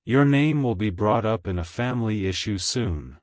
Your name will be brought up in a family issue soon.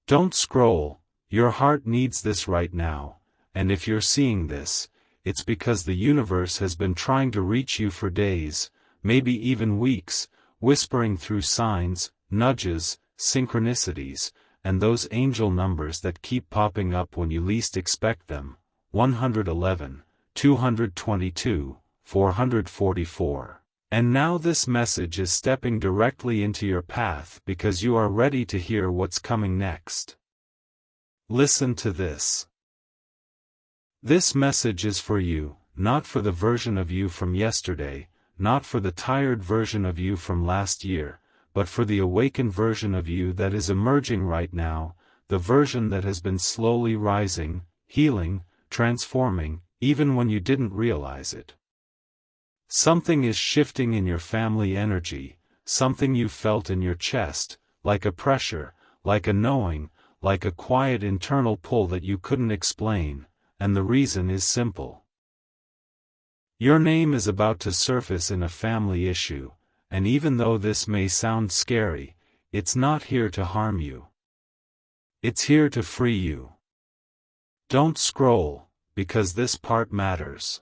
Don't scroll, your heart needs this right now, and if you're seeing this, it's because the universe has been trying to reach you for days, maybe even weeks, whispering through signs, nudges, synchronicities, and those angel numbers that keep popping up when you least expect them. 111, 222, 444. And now this message is stepping directly into your path because you are ready to hear what's coming next. Listen to this. This message is for you, not for the version of you from yesterday, not for the tired version of you from last year, but for the awakened version of you that is emerging right now, the version that has been slowly rising, healing, transforming, even when you didn't realize it. Something is shifting in your family energy, something you felt in your chest, like a pressure, like a knowing, like a quiet internal pull that you couldn't explain, and the reason is simple. Your name is about to surface in a family issue, and even though this may sound scary, it's not here to harm you. It's here to free you. Don't scroll, because this part matters.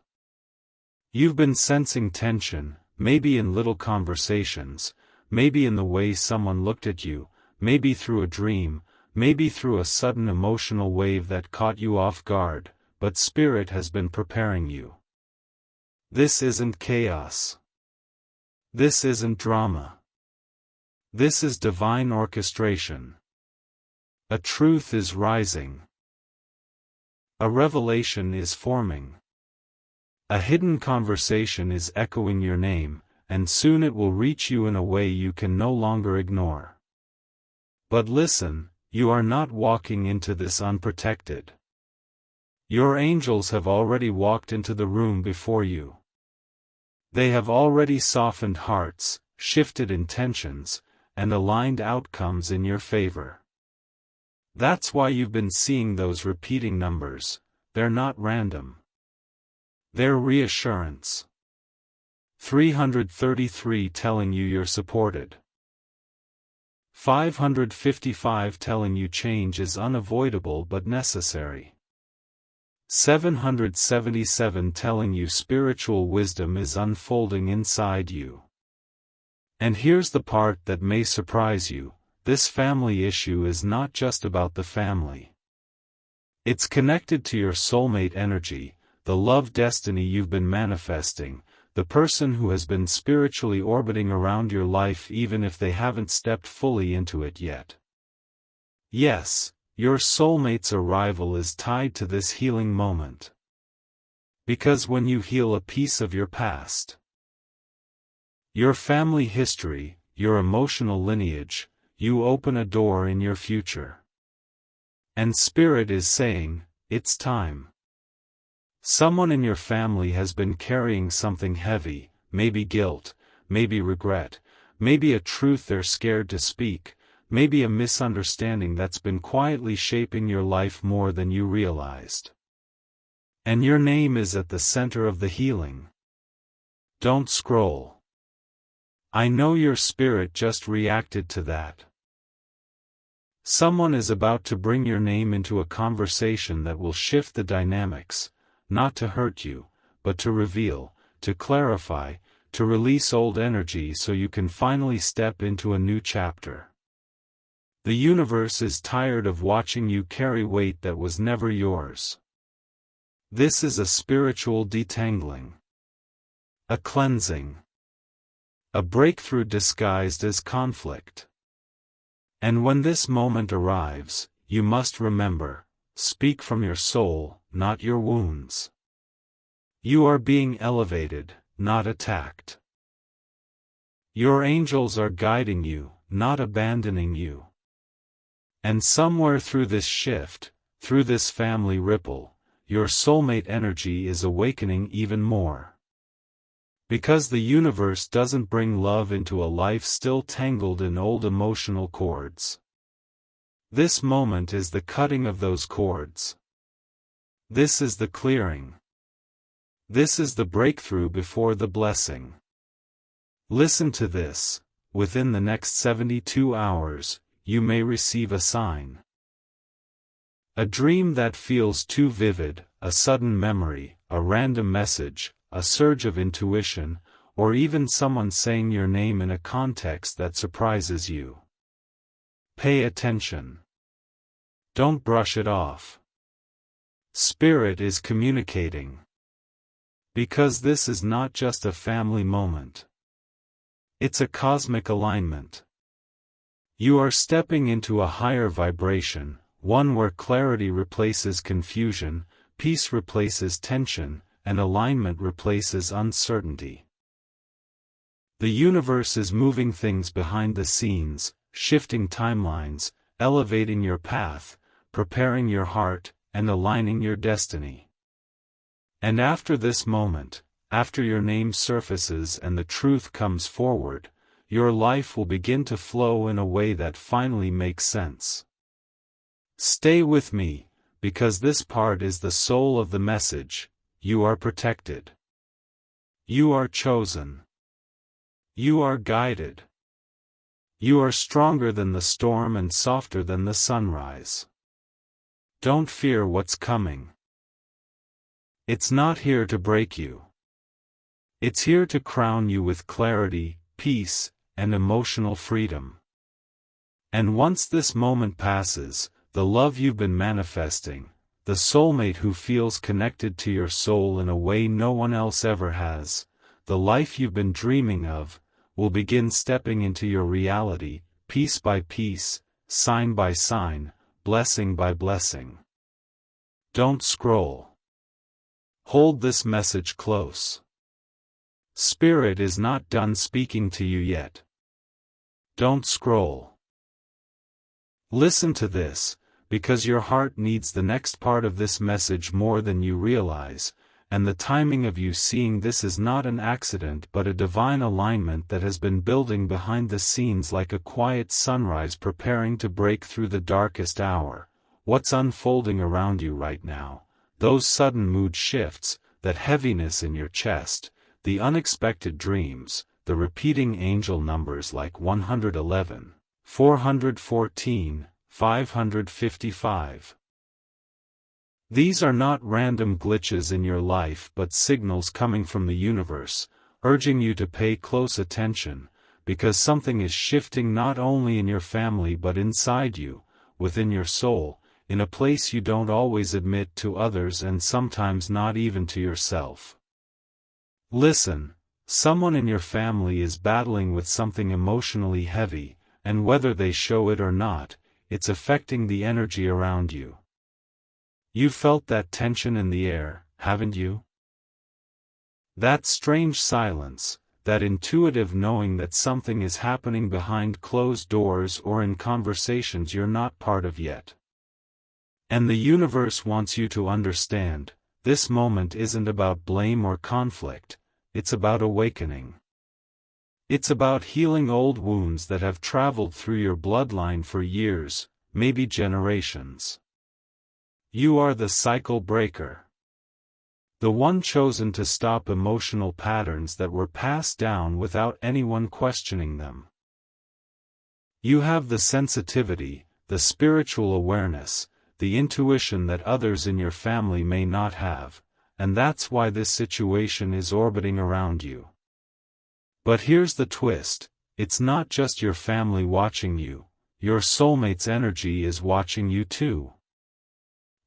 You've been sensing tension, maybe in little conversations, maybe in the way someone looked at you, maybe through a dream, maybe through a sudden emotional wave that caught you off guard, but Spirit has been preparing you. This isn't chaos. This isn't drama. This is divine orchestration. A truth is rising. A revelation is forming. A hidden conversation is echoing your name, and soon it will reach you in a way you can no longer ignore. But listen, you are not walking into this unprotected. Your angels have already walked into the room before you. They have already softened hearts, shifted intentions, and aligned outcomes in your favor. That's why you've been seeing those repeating numbers. They're not random. They're reassurance. 333 telling you you're supported. 555 telling you change is unavoidable but necessary. 777 telling you spiritual wisdom is unfolding inside you. And here's the part that may surprise you, this family issue is not just about the family. It's connected to your soulmate energy, the love destiny you've been manifesting, the person who has been spiritually orbiting around your life even if they haven't stepped fully into it yet. Yes, your soulmate's arrival is tied to this healing moment. Because when you heal a piece of your past, your family history, your emotional lineage, you open a door in your future. And Spirit is saying, it's time. Someone in your family has been carrying something heavy, maybe guilt, maybe regret, maybe a truth they're scared to speak, maybe a misunderstanding that's been quietly shaping your life more than you realized. And your name is at the center of the healing. Don't scroll. I know your spirit just reacted to that. Someone is about to bring your name into a conversation that will shift the dynamics, not to hurt you, but to reveal, to clarify, to release old energy so you can finally step into a new chapter. The universe is tired of watching you carry weight that was never yours. This is a spiritual detangling. A cleansing. A breakthrough disguised as conflict. And when this moment arrives, you must remember, speak from your soul, not your wounds. You are being elevated, not attacked. Your angels are guiding you, not abandoning you. And somewhere through this shift, through this family ripple, your soulmate energy is awakening even more. Because the universe doesn't bring love into a life still tangled in old emotional cords. This moment is the cutting of those cords. This is the clearing. This is the breakthrough before the blessing. Listen to this, within the next 72 hours, you may receive a sign. A dream that feels too vivid, a sudden memory, a random message, a surge of intuition, or even someone saying your name in a context that surprises you. Pay attention. Don't brush it off. Spirit is communicating. Because this is not just a family moment. It's a cosmic alignment. You are stepping into a higher vibration, one where clarity replaces confusion, peace replaces tension, and alignment replaces uncertainty. The universe is moving things behind the scenes, shifting timelines, elevating your path, preparing your heart, and aligning your destiny. And after this moment, after your name surfaces and the truth comes forward, your life will begin to flow in a way that finally makes sense. Stay with me, because this part is the soul of the message. You are protected. You are chosen. You are guided. You are stronger than the storm and softer than the sunrise. Don't fear what's coming. It's not here to break you. It's here to crown you with clarity, peace, and emotional freedom. And once this moment passes, the love you've been manifesting, the soulmate who feels connected to your soul in a way no one else ever has, the life you've been dreaming of, will begin stepping into your reality, piece by piece, sign by sign, blessing by blessing. Don't scroll. Hold this message close. Spirit is not done speaking to you yet. Don't scroll. Listen to this, because your heart needs the next part of this message more than you realize, and the timing of you seeing this is not an accident but a divine alignment that has been building behind the scenes like a quiet sunrise preparing to break through the darkest hour. What's unfolding around you right now, those sudden mood shifts, that heaviness in your chest, the unexpected dreams, the repeating angel numbers like 111, 414, 555. These are not random glitches in your life but signals coming from the universe, urging you to pay close attention, because something is shifting not only in your family but inside you, within your soul, in a place you don't always admit to others and sometimes not even to yourself. Listen, someone in your family is battling with something emotionally heavy, and whether they show it or not, it's affecting the energy around you. You felt that tension in the air, haven't you? That strange silence, that intuitive knowing that something is happening behind closed doors or in conversations you're not part of yet. And the universe wants you to understand, this moment isn't about blame or conflict, it's about awakening. It's about healing old wounds that have traveled through your bloodline for years, maybe generations. You are the cycle breaker. The one chosen to stop emotional patterns that were passed down without anyone questioning them. You have the sensitivity, the spiritual awareness, the intuition that others in your family may not have, and that's why this situation is orbiting around you. But here's the twist, it's not just your family watching you, your soulmate's energy is watching you too.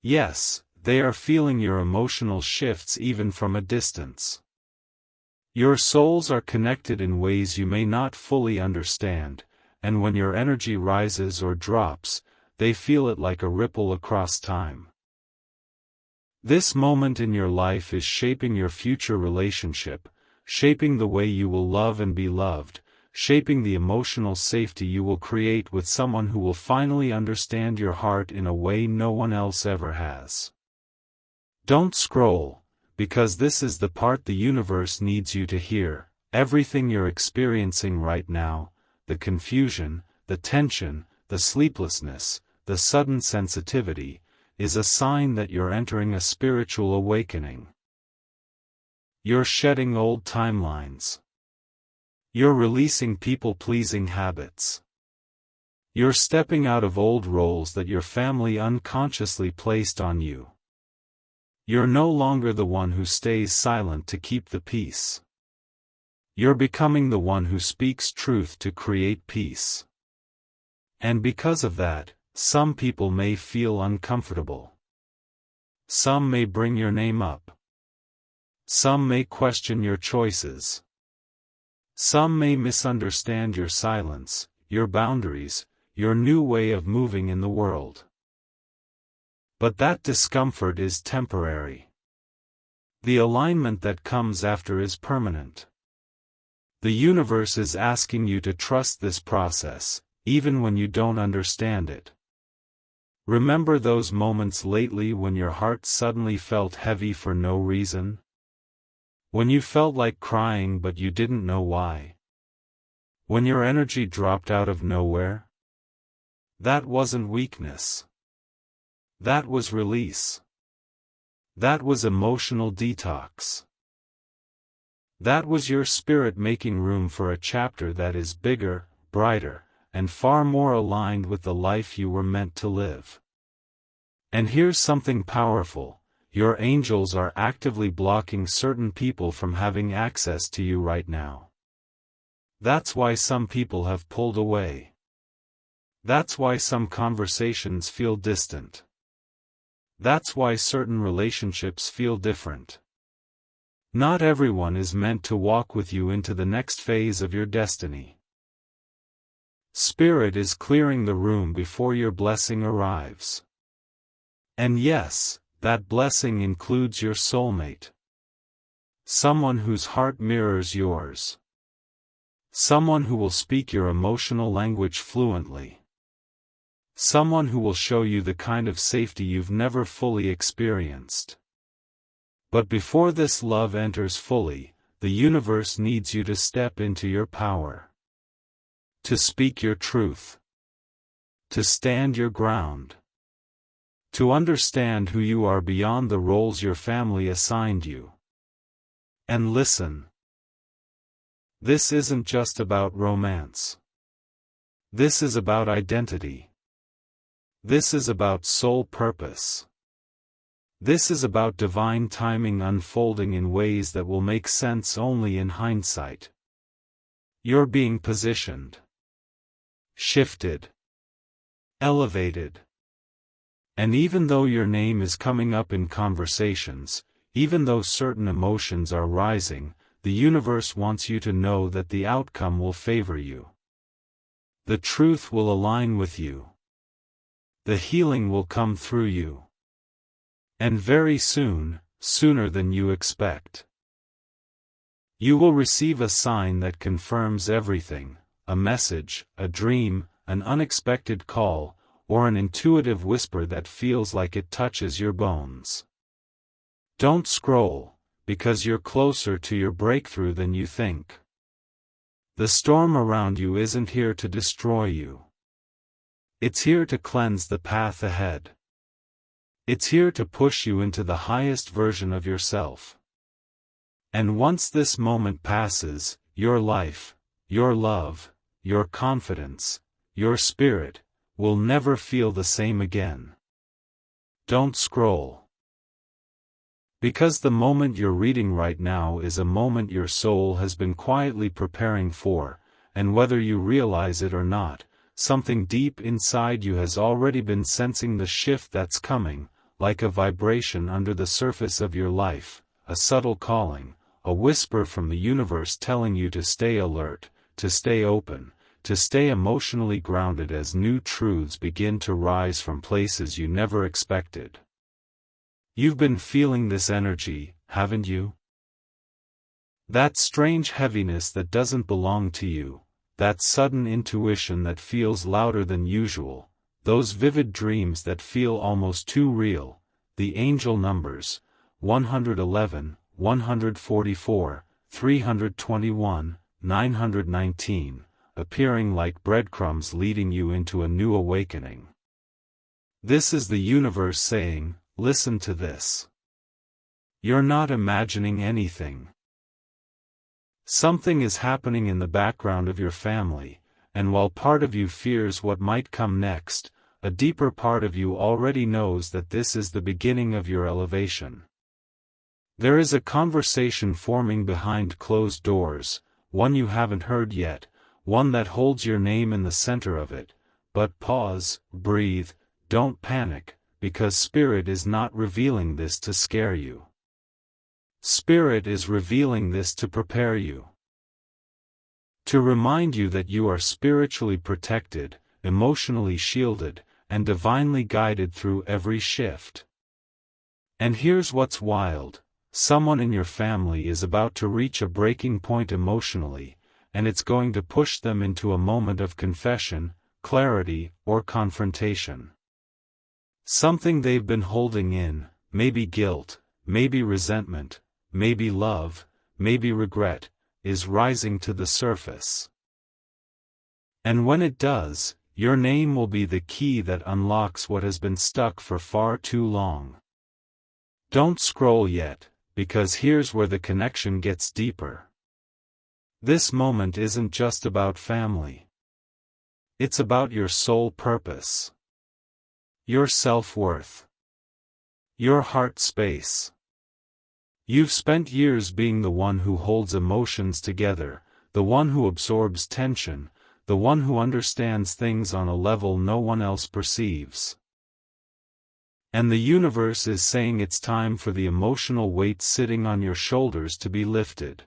Yes, they are feeling your emotional shifts even from a distance. Your souls are connected in ways you may not fully understand, and when your energy rises or drops, they feel it like a ripple across time. This moment in your life is shaping your future relationship, shaping the way you will love and be loved, shaping the emotional safety you will create with someone who will finally understand your heart in a way no one else ever has. Don't scroll, because this is the part the universe needs you to hear. Everything you're experiencing right now, the confusion, the tension, the sleeplessness, the sudden sensitivity, is a sign that you're entering a spiritual awakening. You're shedding old timelines. You're releasing people-pleasing habits. You're stepping out of old roles that your family unconsciously placed on you. You're no longer the one who stays silent to keep the peace. You're becoming the one who speaks truth to create peace. And because of that, some people may feel uncomfortable. Some may bring your name up. Some may question your choices. Some may misunderstand your silence, your boundaries, your new way of moving in the world. But that discomfort is temporary. The alignment that comes after is permanent. The universe is asking you to trust this process, even when you don't understand it. Remember those moments lately when your heart suddenly felt heavy for no reason? When you felt like crying but you didn't know why? When your energy dropped out of nowhere? That wasn't weakness. That was release. That was emotional detox. That was your spirit making room for a chapter that is bigger, brighter, and far more aligned with the life you were meant to live. And here's something powerful: your angels are actively blocking certain people from having access to you right now. That's why some people have pulled away. That's why some conversations feel distant. That's why certain relationships feel different. Not everyone is meant to walk with you into the next phase of your destiny. Spirit is clearing the room before your blessing arrives. And yes, that blessing includes your soulmate. Someone whose heart mirrors yours. Someone who will speak your emotional language fluently. Someone who will show you the kind of safety you've never fully experienced. But before this love enters fully, the universe needs you to step into your power. To speak your truth. To stand your ground. To understand who you are beyond the roles your family assigned you. And listen. This isn't just about romance. This is about identity. This is about soul purpose. This is about divine timing unfolding in ways that will make sense only in hindsight. You're being positioned. Shifted. Elevated. And even though your name is coming up in conversations, even though certain emotions are rising, the universe wants you to know that the outcome will favor you. The truth will align with you. The healing will come through you. And very soon, sooner than you expect. You will receive a sign that confirms everything, a message, a dream, an unexpected call, or an intuitive whisper that feels like it touches your bones. Don't scroll, because you're closer to your breakthrough than you think. The storm around you isn't here to destroy you. It's here to cleanse the path ahead. It's here to push you into the highest version of yourself. And once this moment passes, your life, your love, your confidence, your spirit, will never feel the same again. Don't scroll. Because the moment you're reading right now is a moment your soul has been quietly preparing for, and whether you realize it or not, something deep inside you has already been sensing the shift that's coming, like a vibration under the surface of your life, a subtle calling, a whisper from the universe telling you to stay alert, to stay open, to stay emotionally grounded as new truths begin to rise from places you never expected. You've been feeling this energy, haven't you? That strange heaviness that doesn't belong to you. That sudden intuition that feels louder than usual, those vivid dreams that feel almost too real, the angel numbers, 111, 144, 321, 919, appearing like breadcrumbs leading you into a new awakening. This is the universe saying, listen to this. You're not imagining anything. Something is happening in the background of your family, and while part of you fears what might come next, a deeper part of you already knows that this is the beginning of your elevation. There is a conversation forming behind closed doors, one you haven't heard yet, one that holds your name in the center of it, but pause, breathe, don't panic, because Spirit is not revealing this to scare you. Spirit is revealing this to prepare you. To remind you that you are spiritually protected, emotionally shielded, and divinely guided through every shift. And here's what's wild. Someone in your family is about to reach a breaking point emotionally, and it's going to push them into a moment of confession, clarity, or confrontation. Something they've been holding in, maybe guilt, maybe resentment, maybe love, maybe regret, is rising to the surface. And when it does, your name will be the key that unlocks what has been stuck for far too long. Don't scroll yet, because here's where the connection gets deeper. This moment isn't just about family. It's about your soul purpose. Your self-worth. Your heart space. You've spent years being the one who holds emotions together, the one who absorbs tension, the one who understands things on a level no one else perceives. And the universe is saying it's time for the emotional weight sitting on your shoulders to be lifted.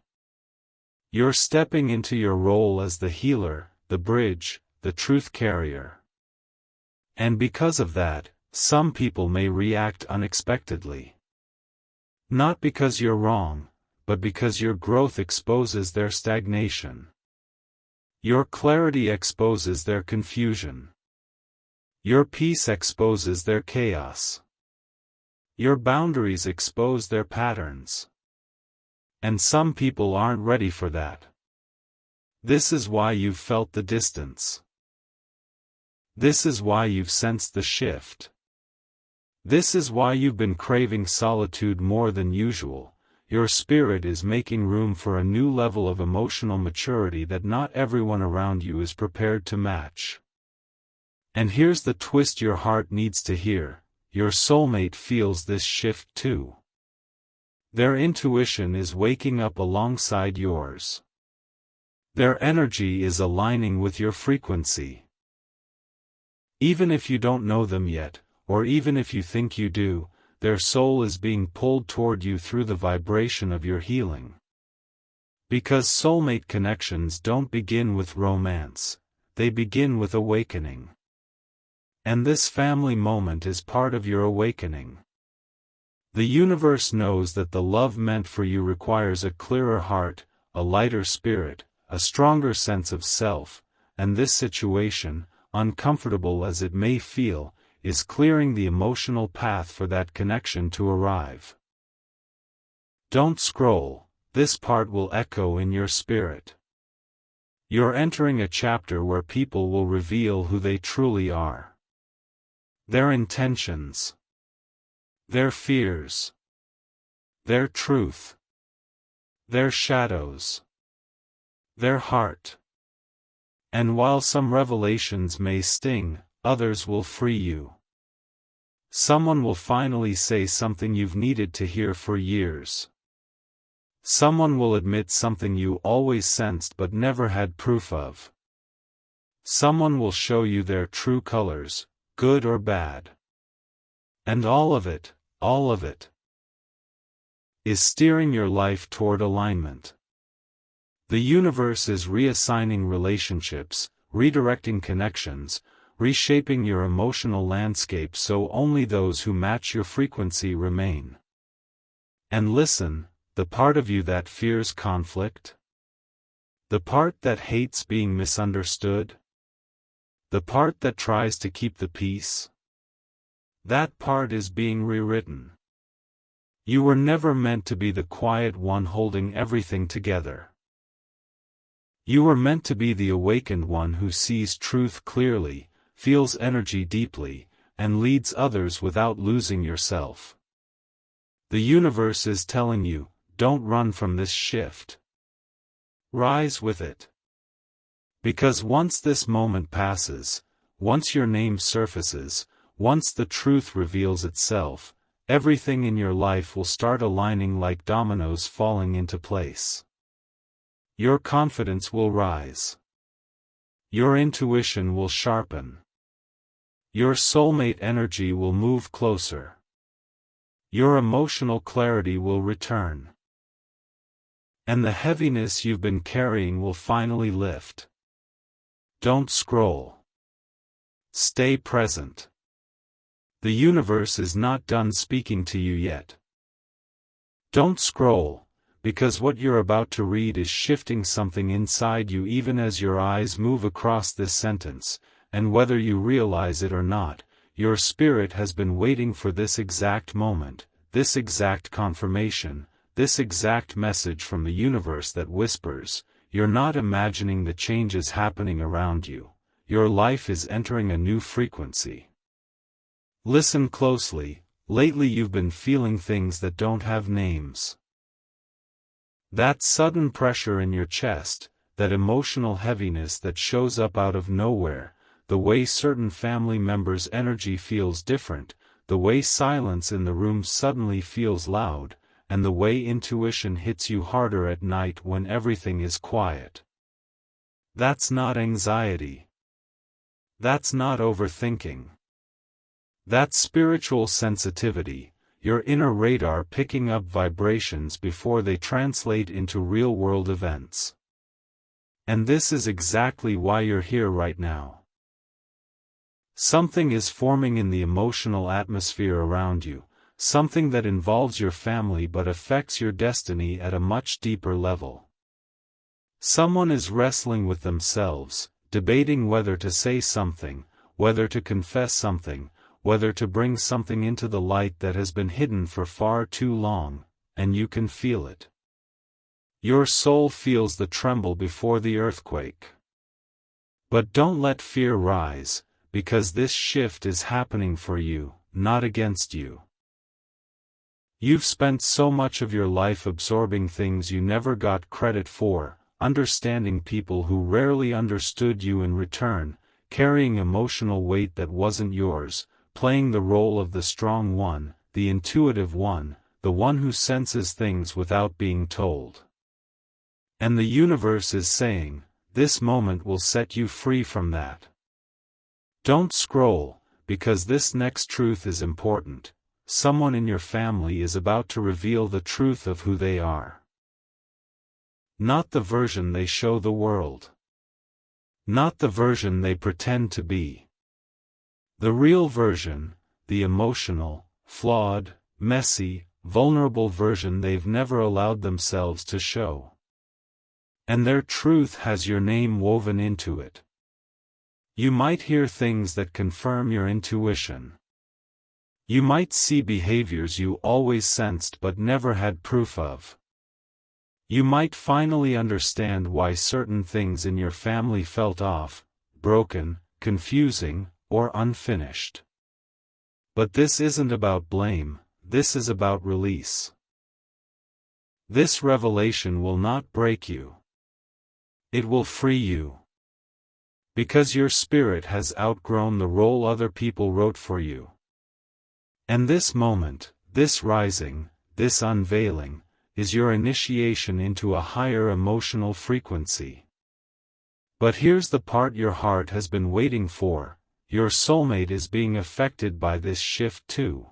You're stepping into your role as the healer, the bridge, the truth carrier. And because of that, some people may react unexpectedly. Not because you're wrong, but because your growth exposes their stagnation. Your clarity exposes their confusion. Your peace exposes their chaos. Your boundaries expose their patterns. And some people aren't ready for that. This is why you've felt the distance. This is why you've sensed the shift. This is why you've been craving solitude more than usual. Your spirit is making room for a new level of emotional maturity that not everyone around you is prepared to match. And here's the twist your heart needs to hear: your soulmate feels this shift too. Their intuition is waking up alongside yours. Their energy is aligning with your frequency. Even if you don't know them yet, or even if you think you do, their soul is being pulled toward you through the vibration of your healing. Because soulmate connections don't begin with romance, they begin with awakening. And this family moment is part of your awakening. The universe knows that the love meant for you requires a clearer heart, a lighter spirit, a stronger sense of self, and this situation, uncomfortable as it may feel, is clearing the emotional path for that connection to arrive. Don't scroll, this part will echo in your spirit. You're entering a chapter where people will reveal who they truly are. Their intentions. Their fears. Their truth. Their shadows. Their heart. And while some revelations may sting, others will free you. Someone will finally say something you've needed to hear for years. Someone will admit something you always sensed but never had proof of. Someone will show you their true colors, good or bad. And all of it, is steering your life toward alignment. The universe is reassigning relationships, redirecting connections, reshaping your emotional landscape so only those who match your frequency remain. And listen, the part of you that fears conflict, the part that hates being misunderstood, the part that tries to keep the peace, that part is being rewritten. You were never meant to be the quiet one holding everything together. You were meant to be the awakened one who sees truth clearly, feels energy deeply, and leads others without losing yourself. The universe is telling you, don't run from this shift. Rise with it. Because once this moment passes, once your name surfaces, once the truth reveals itself, everything in your life will start aligning like dominoes falling into place. Your confidence will rise. Your intuition will sharpen. Your soulmate energy will move closer. Your emotional clarity will return. And the heaviness you've been carrying will finally lift. Don't scroll. Stay present. The universe is not done speaking to you yet. Don't scroll, because what you're about to read is shifting something inside you even as your eyes move across this sentence, and whether you realize it or not, your spirit has been waiting for this exact moment, this exact confirmation, this exact message from the universe that whispers, you're not imagining the changes happening around you, your life is entering a new frequency. Listen closely, lately you've been feeling things that don't have names. That sudden pressure in your chest, that emotional heaviness that shows up out of nowhere, the way certain family members' energy feels different, the way silence in the room suddenly feels loud, and the way intuition hits you harder at night when everything is quiet. That's not anxiety. That's not overthinking. That's spiritual sensitivity, your inner radar picking up vibrations before they translate into real-world events. And this is exactly why you're here right now. Something is forming in the emotional atmosphere around you, something that involves your family but affects your destiny at a much deeper level. Someone is wrestling with themselves, debating whether to say something, whether to confess something, whether to bring something into the light that has been hidden for far too long, and you can feel it. Your soul feels the tremble before the earthquake. But don't let fear rise, because this shift is happening for you, not against you. You've spent so much of your life absorbing things you never got credit for, understanding people who rarely understood you in return, carrying emotional weight that wasn't yours, playing the role of the strong one, the intuitive one, the one who senses things without being told. And the universe is saying, this moment will set you free from that. Don't scroll, because this next truth is important. Someone in your family is about to reveal the truth of who they are. Not the version they show the world. Not the version they pretend to be. The real version, the emotional, flawed, messy, vulnerable version they've never allowed themselves to show. And their truth has your name woven into it. You might hear things that confirm your intuition. You might see behaviors you always sensed but never had proof of. You might finally understand why certain things in your family felt off, broken, confusing, or unfinished. But this isn't about blame, this is about release. This revelation will not break you. It will free you. Because your spirit has outgrown the role other people wrote for you. And this moment, this rising, this unveiling, is your initiation into a higher emotional frequency. But here's the part your heart has been waiting for, your soulmate is being affected by this shift too.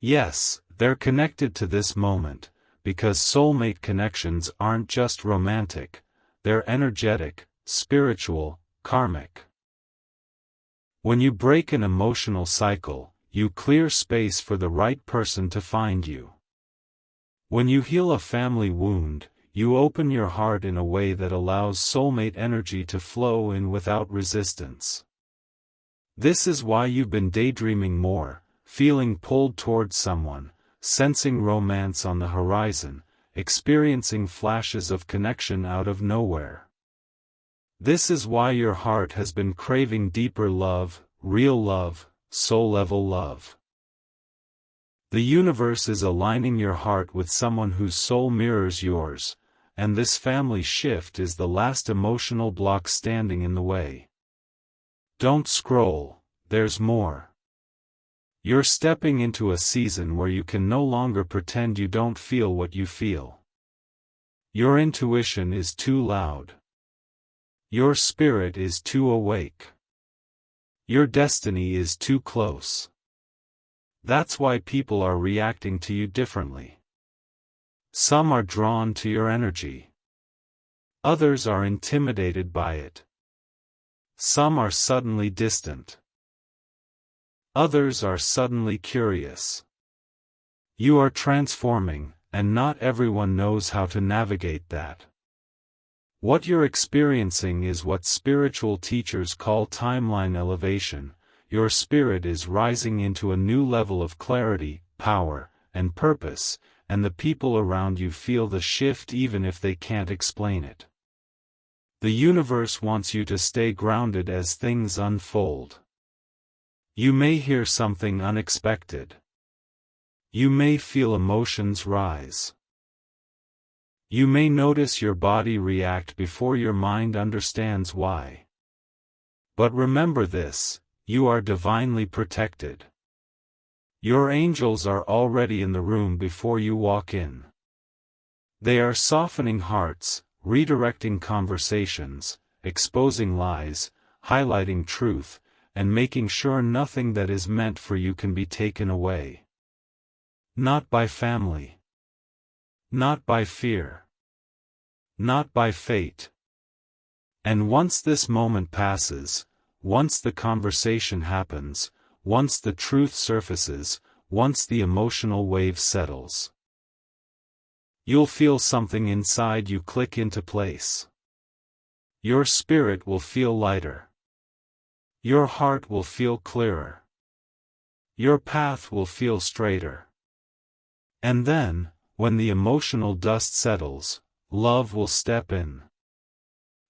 Yes, they're connected to this moment, because soulmate connections aren't just romantic, they're energetic, spiritual, karmic. When you break an emotional cycle, you clear space for the right person to find you. When you heal a family wound, you open your heart in a way that allows soulmate energy to flow in without resistance. This is why you've been daydreaming more, feeling pulled towards someone, sensing romance on the horizon, experiencing flashes of connection out of nowhere. This is why your heart has been craving deeper love, real love, soul-level love. The universe is aligning your heart with someone whose soul mirrors yours, and this family shift is the last emotional block standing in the way. Don't scroll, there's more. You're stepping into a season where you can no longer pretend you don't feel what you feel. Your intuition is too loud. Your spirit is too awake. Your destiny is too close. That's why people are reacting to you differently. Some are drawn to your energy. Others are intimidated by it. Some are suddenly distant. Others are suddenly curious. You are transforming, and not everyone knows how to navigate that. What you're experiencing is what spiritual teachers call timeline elevation. Your spirit is rising into a new level of clarity, power, and purpose, and the people around you feel the shift even if they can't explain it. The universe wants you to stay grounded as things unfold. You may hear something unexpected. You may feel emotions rise. You may notice your body react before your mind understands why. But remember this, you are divinely protected. Your angels are already in the room before you walk in. They are softening hearts, redirecting conversations, exposing lies, highlighting truth, and making sure nothing that is meant for you can be taken away. Not by family. Not by fear. Not by fate. And once this moment passes, once the conversation happens, once the truth surfaces, once the emotional wave settles, you'll feel something inside you click into place. Your spirit will feel lighter. Your heart will feel clearer. Your path will feel straighter. And then, when the emotional dust settles, love will step in.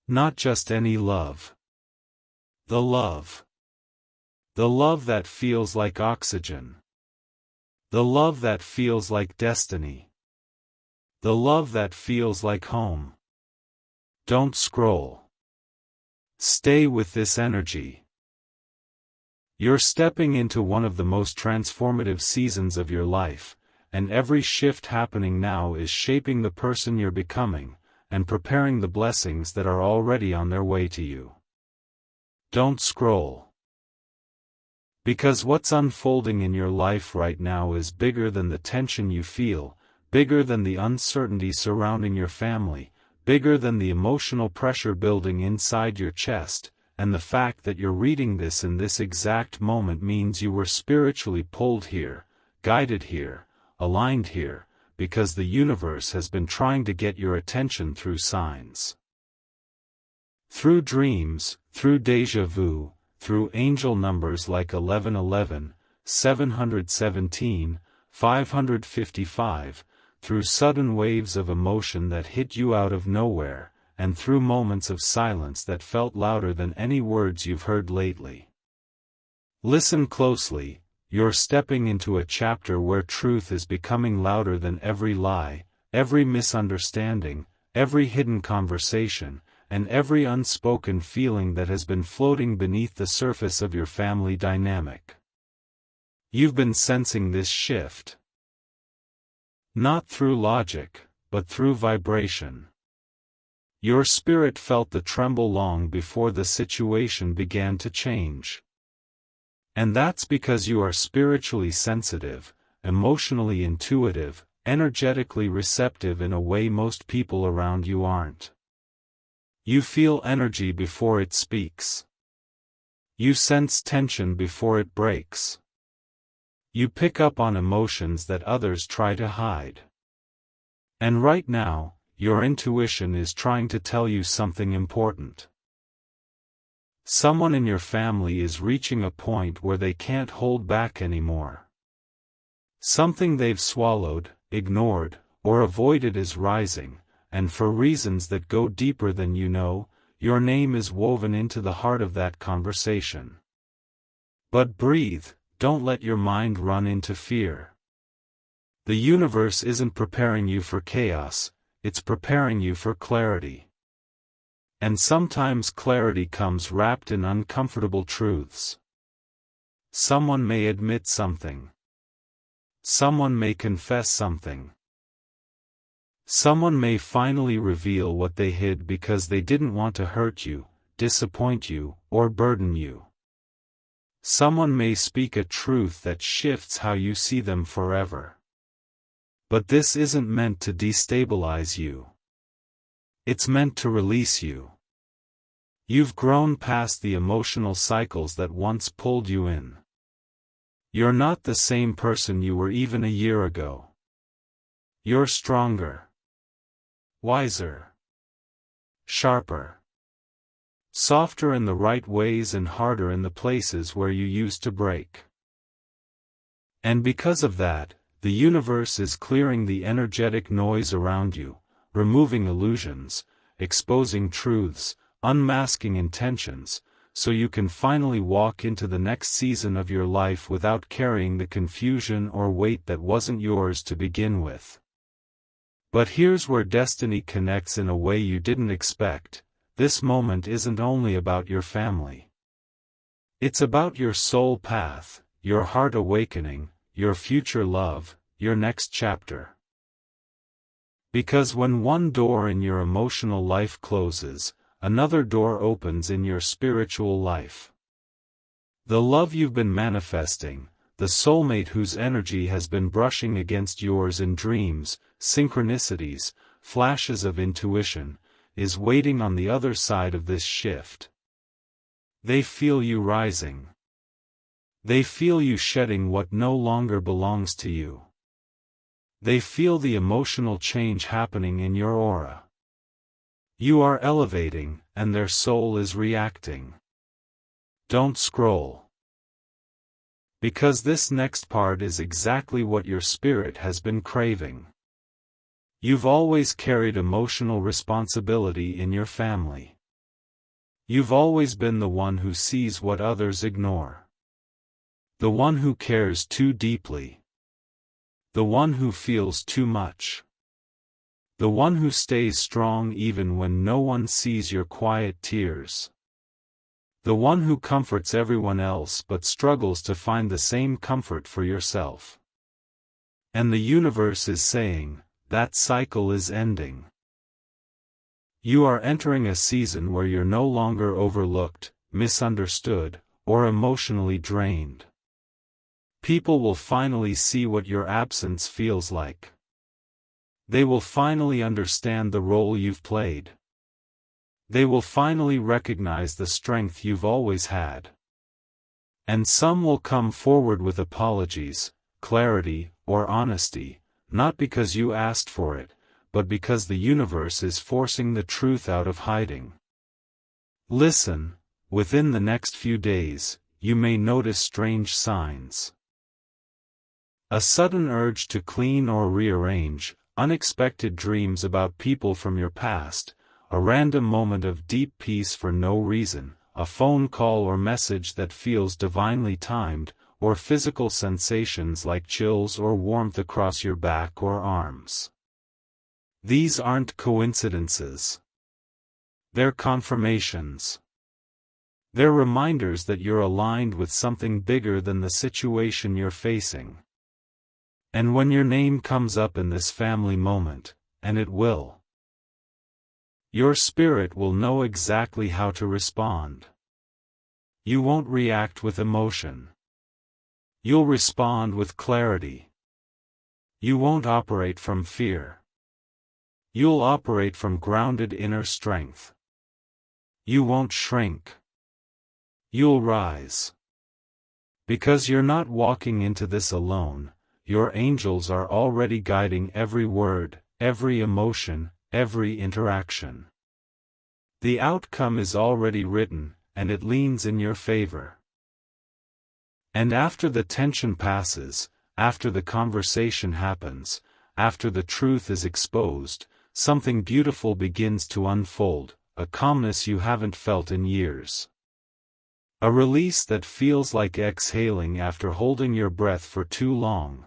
Not just any love. The love. The love that feels like oxygen. The love that feels like destiny. The love that feels like home. Don't scroll. Stay with this energy. You're stepping into one of the most transformative seasons of your life, and every shift happening now is shaping the person you're becoming, and preparing the blessings that are already on their way to you. Don't scroll. Because what's unfolding in your life right now is bigger than the tension you feel, bigger than the uncertainty surrounding your family, bigger than the emotional pressure building inside your chest, and the fact that you're reading this in this exact moment means you were spiritually pulled here, guided here, aligned here, because the universe has been trying to get your attention through signs. Through dreams, through déjà vu, through angel numbers like 1111, 717, 555, through sudden waves of emotion that hit you out of nowhere, and through moments of silence that felt louder than any words you've heard lately. Listen closely, you're stepping into a chapter where truth is becoming louder than every lie, every misunderstanding, every hidden conversation, and every unspoken feeling that has been floating beneath the surface of your family dynamic. You've been sensing this shift. Not through logic, but through vibration. Your spirit felt the tremble long before the situation began to change. And that's because you are spiritually sensitive, emotionally intuitive, energetically receptive in a way most people around you aren't. You feel energy before it speaks. You sense tension before it breaks. You pick up on emotions that others try to hide. And right now, your intuition is trying to tell you something important. Someone in your family is reaching a point where they can't hold back anymore. Something they've swallowed, ignored, or avoided is rising, and for reasons that go deeper than you know, your name is woven into the heart of that conversation. But breathe, don't let your mind run into fear. The universe isn't preparing you for chaos, it's preparing you for clarity. And sometimes clarity comes wrapped in uncomfortable truths. Someone may admit something. Someone may confess something. Someone may finally reveal what they hid because they didn't want to hurt you, disappoint you, or burden you. Someone may speak a truth that shifts how you see them forever. But this isn't meant to destabilize you. It's meant to release you. You've grown past the emotional cycles that once pulled you in. You're not the same person you were even a year ago. You're stronger, wiser, sharper, softer in the right ways and harder in the places where you used to break. And because of that, the universe is clearing the energetic noise around you, removing illusions, exposing truths, unmasking intentions, so you can finally walk into the next season of your life without carrying the confusion or weight that wasn't yours to begin with. But here's where destiny connects in a way you didn't expect. This moment isn't only about your family. It's about your soul path, your heart awakening, your future love, your next chapter. Because when one door in your emotional life closes, another door opens in your spiritual life. The love you've been manifesting, the soulmate whose energy has been brushing against yours in dreams, synchronicities, flashes of intuition, is waiting on the other side of this shift. They feel you rising. They feel you shedding what no longer belongs to you. They feel the emotional change happening in your aura. You are elevating, and their soul is reacting. Don't scroll. Because this next part is exactly what your spirit has been craving. You've always carried emotional responsibility in your family. You've always been the one who sees what others ignore. The one who cares too deeply. The one who feels too much. The one who stays strong even when no one sees your quiet tears. The one who comforts everyone else but struggles to find the same comfort for yourself. And the universe is saying, that cycle is ending. You are entering a season where you're no longer overlooked, misunderstood, or emotionally drained. People will finally see what your absence feels like. They will finally understand the role you've played. They will finally recognize the strength you've always had. And some will come forward with apologies, clarity, or honesty, not because you asked for it, but because the universe is forcing the truth out of hiding. Listen, within the next few days, you may notice strange signs. A sudden urge to clean or rearrange, unexpected dreams about people from your past, a random moment of deep peace for no reason, a phone call or message that feels divinely timed, or physical sensations like chills or warmth across your back or arms. These aren't coincidences. They're confirmations. They're reminders that you're aligned with something bigger than the situation you're facing. And when your name comes up in this family moment, and it will, your spirit will know exactly how to respond. You won't react with emotion. You'll respond with clarity. You won't operate from fear. You'll operate from grounded inner strength. You won't shrink. You'll rise. Because you're not walking into this alone, your angels are already guiding every word, every emotion, every interaction. The outcome is already written, and it leans in your favor. And after the tension passes, after the conversation happens, after the truth is exposed, something beautiful begins to unfold, a calmness you haven't felt in years. A release that feels like exhaling after holding your breath for too long.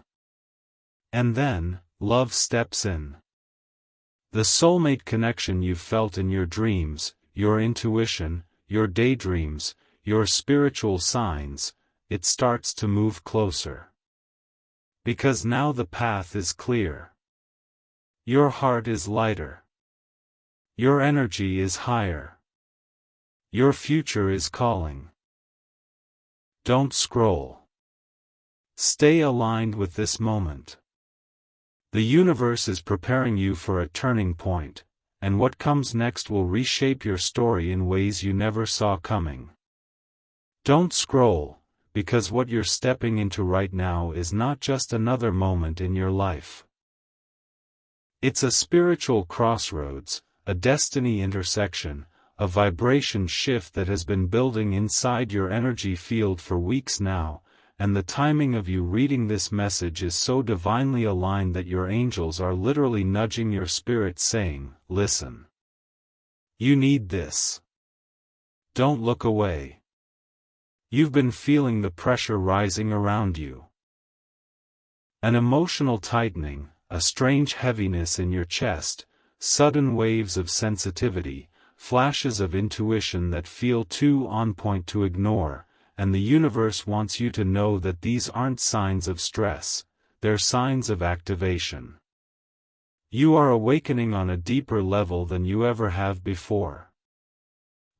And then, love steps in. The soulmate connection you've felt in your dreams, your intuition, your daydreams, your spiritual signs, it starts to move closer. Because now the path is clear. Your heart is lighter. Your energy is higher. Your future is calling. Don't scroll. Stay aligned with this moment. The universe is preparing you for a turning point, and what comes next will reshape your story in ways you never saw coming. Don't scroll, because what you're stepping into right now is not just another moment in your life. It's a spiritual crossroads, a destiny intersection, a vibration shift that has been building inside your energy field for weeks now, and the timing of you reading this message is so divinely aligned that your angels are literally nudging your spirit saying, "Listen. You need this. Don't look away." You've been feeling the pressure rising around you. An emotional tightening, a strange heaviness in your chest, sudden waves of sensitivity, flashes of intuition that feel too on point to ignore, and the universe wants you to know that these aren't signs of stress, they're signs of activation. You are awakening on a deeper level than you ever have before.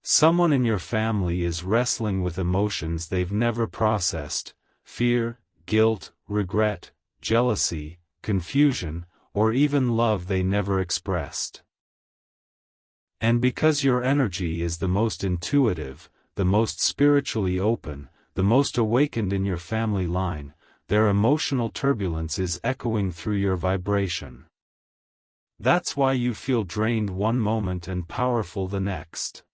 Someone in your family is wrestling with emotions they've never processed: fear, guilt, regret, jealousy, confusion, or even love they never expressed. And because your energy is the most intuitive, the most spiritually open, the most awakened in your family line, their emotional turbulence is echoing through your vibration. That's why you feel drained one moment and powerful the next.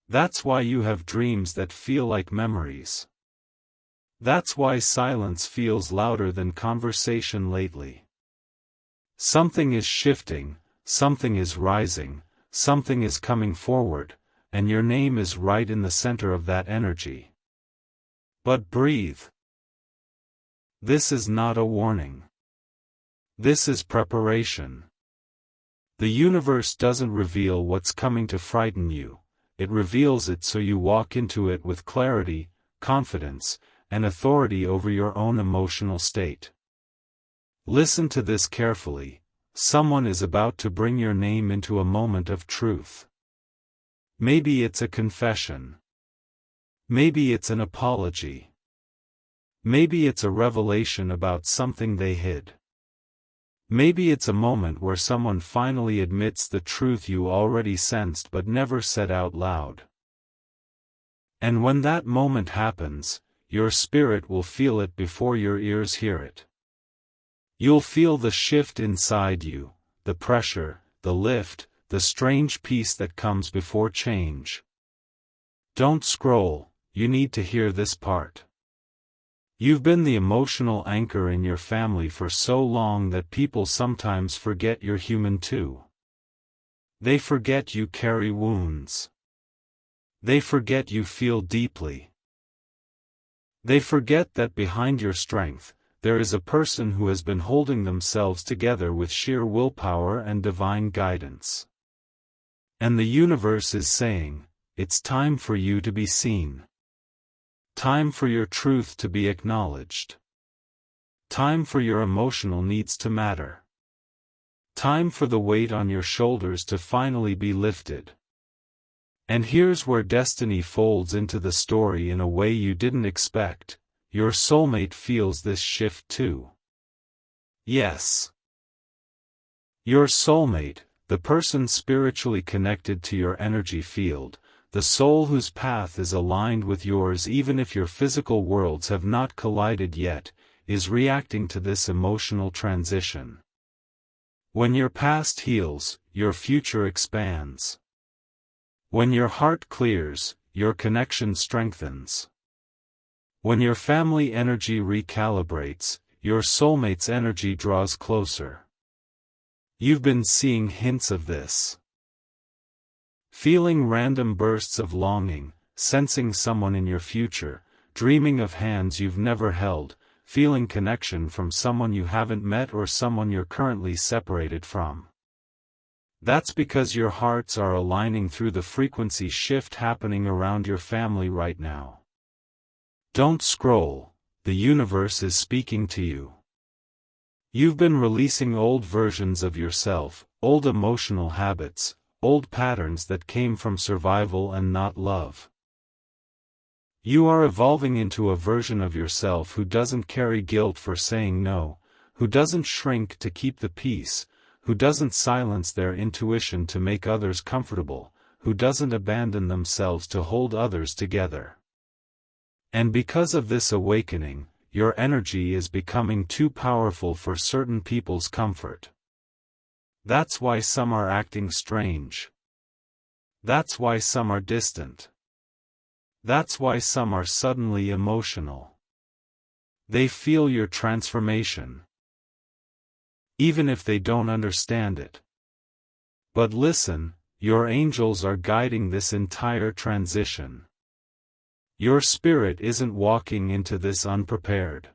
That's why you have dreams that feel like memories. That's why silence feels louder than conversation lately. Something is shifting, something is rising, something is coming forward, and your name is right in the center of that energy. But breathe. This is not a warning. This is preparation. The universe doesn't reveal what's coming to frighten you, it reveals it so you walk into it with clarity, confidence, and authority over your own emotional state. Listen to this carefully. Someone is about to bring your name into a moment of truth. Maybe it's a confession. Maybe it's an apology. Maybe it's a revelation about something they hid. Maybe it's a moment where someone finally admits the truth you already sensed but never said out loud. And when that moment happens, your spirit will feel it before your ears hear it. You'll feel the shift inside you, the pressure, the lift, the strange peace that comes before change. Don't scroll, you need to hear this part. You've been the emotional anchor in your family for so long that people sometimes forget you're human too. They forget you carry wounds. They forget you feel deeply. They forget that behind your strength, there is a person who has been holding themselves together with sheer willpower and divine guidance. And the universe is saying, it's time for you to be seen. Time for your truth to be acknowledged. Time for your emotional needs to matter. Time for the weight on your shoulders to finally be lifted. And here's where destiny folds into the story in a way you didn't expect. Your soulmate feels this shift too. Yes. Your soulmate, the person spiritually connected to your energy field, the soul whose path is aligned with yours even if your physical worlds have not collided yet, is reacting to this emotional transition. When your past heals, your future expands. When your heart clears, your connection strengthens. When your family energy recalibrates, your soulmate's energy draws closer. You've been seeing hints of this. Feeling random bursts of longing, sensing someone in your future, dreaming of hands you've never held, feeling connection from someone you haven't met or someone you're currently separated from. That's because your hearts are aligning through the frequency shift happening around your family right now. Don't scroll, the universe is speaking to you. You've been releasing old versions of yourself, old emotional habits, old patterns that came from survival and not love. You are evolving into a version of yourself who doesn't carry guilt for saying no, who doesn't shrink to keep the peace, who doesn't silence their intuition to make others comfortable, who doesn't abandon themselves to hold others together. And because of this awakening, your energy is becoming too powerful for certain people's comfort. That's why some are acting strange. That's why some are distant. That's why some are suddenly emotional. They feel your transformation, even if they don't understand it. But listen, your angels are guiding this entire transition. Your spirit isn't walking into this unprepared.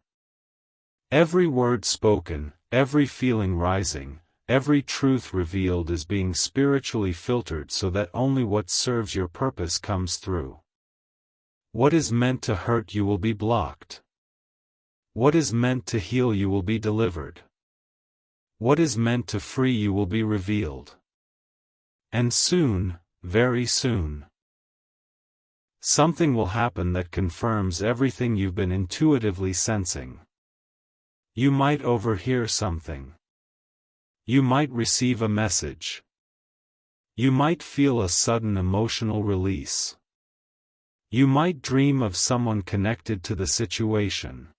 Every word spoken, every feeling rising, every truth revealed is being spiritually filtered so that only what serves your purpose comes through. What is meant to hurt you will be blocked. What is meant to heal you will be delivered. What is meant to free you will be revealed. And soon, very soon, something will happen that confirms everything you've been intuitively sensing. You might overhear something. You might receive a message. You might feel a sudden emotional release. You might dream of someone connected to the situation.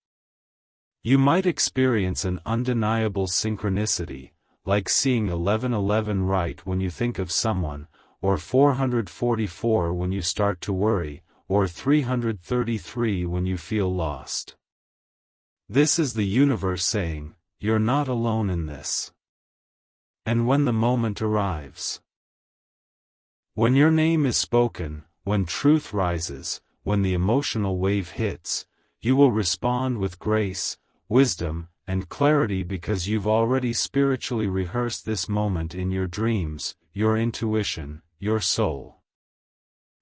You might experience an undeniable synchronicity, like seeing 1111 right when you think of someone, or 444 when you start to worry, or 333 when you feel lost. This is the universe saying, you're not alone in this. And when the moment arrives, when your name is spoken, when truth rises, when the emotional wave hits, you will respond with grace, wisdom, and clarity because you've already spiritually rehearsed this moment in your dreams, your intuition, your soul.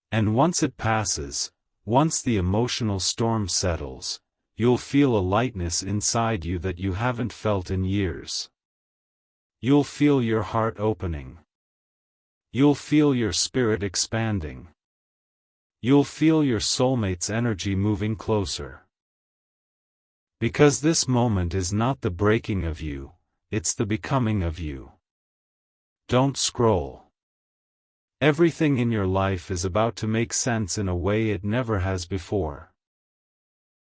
And once it passes, once the emotional storm settles, you'll feel a lightness inside you that you haven't felt in years. You'll feel your heart opening. You'll feel your spirit expanding. You'll feel your soulmate's energy moving closer. Because this moment is not the breaking of you, it's the becoming of you. Don't scroll. Everything in your life is about to make sense in a way it never has before.